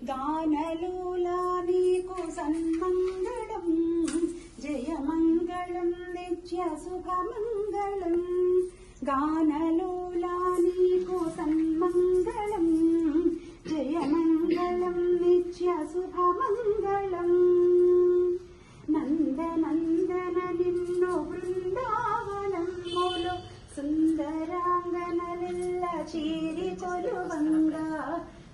గానలోలా నీకు సన్మంగళం జయమంగళం నిత్య శుభమంగళం గానలోలా నీకు సన్మంగళం జయమంగళం నిత్య శుభమంగళం నందనందన నిన్ను బృందావనములో సుందరాంగనలెల్ల చీరి కొలువంగా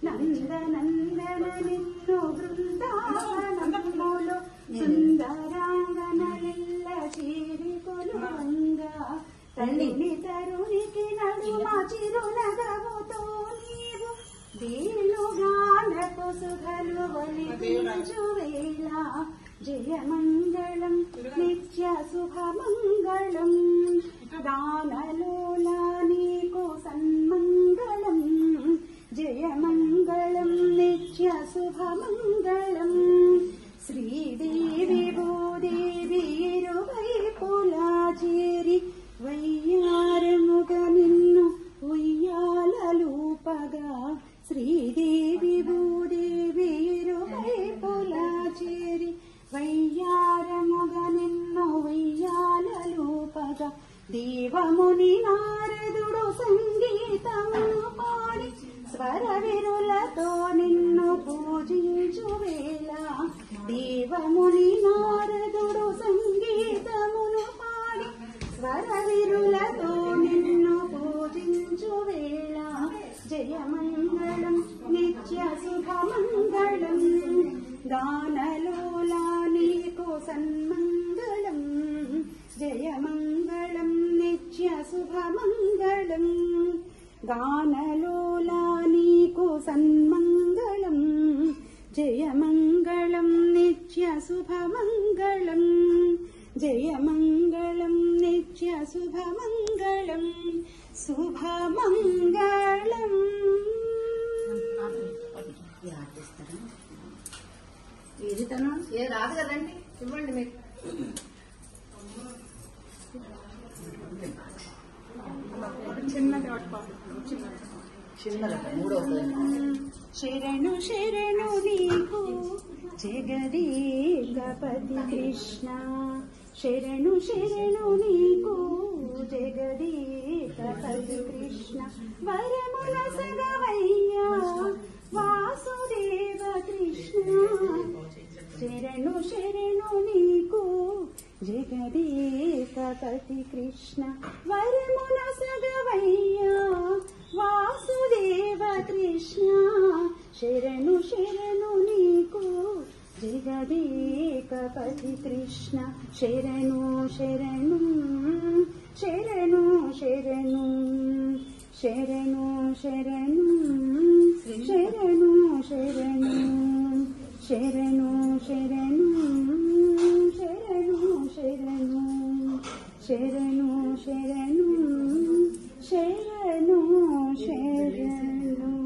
నందనందన నిన్ను బృందావనములో సుందరాంగనలెల్ల చీరి కొలువంగా తల్లిని తరునికి నడుమ చిరునగవుతో నీవు దీనుగానకు సుధలు వలించు వేళ జయమంగళం నిత్య శుభమంగళం గానలోలా నీకు సన్మంగళం జయమంగళం నిత్య శుభమంగళం శ్రీదేవి భూదేవి ఇరువైపులా చేరి వయ్యారముగ నిన్ను ఉయ్యాలలూపగా శ్రీదేవి భూదేవి ఇరువైపులా చేరి వయ్యారముగ నిన్ను ఉయ్యాలలూపగా దేవముని నారదుడు సంగీతమును పాడి స్వరవిరులతో నిన్ను పూజించు వేళ దేవముని నారదుడు సంగీతమును పాడి స్వరవిరులతో నిన్ను పూజించు వేళ జయమంగళం నిత్య శుభమంగళం గానలోలా నీకు సన్మంగళం జయమంగళం నిత్య శుభమంగళం గానలోలా నీకు సన్మంగళం జయమంగళం నిత్య శుభమంగళం జయమంగళం నిత్య శుభమంగళం శుభమంగళం ఏది తను ఏ రాదు కదండి ఇవ్వండి మీరు శరణు శరణు నీకు జగదీకపతి కృష్ణ శరణు శరణు నీకు జగదీకపతి కృష్ణ వరముల సగవయ్యా వాసుదేవ కృష్ణ శరణు శరణు నీకు జగదీకపతి కృష్ణ వరముల సగవయ్యా వాసుదేవ కృష్ణ శరణు శరణు నీకు జగదీకపతి కృష్ణ శరణు శరణు శరణు శరణు శరణు శరణు శరణు శరణు శరణు శరణు శరణు శరణు శరణు శరణు శరణు శరణు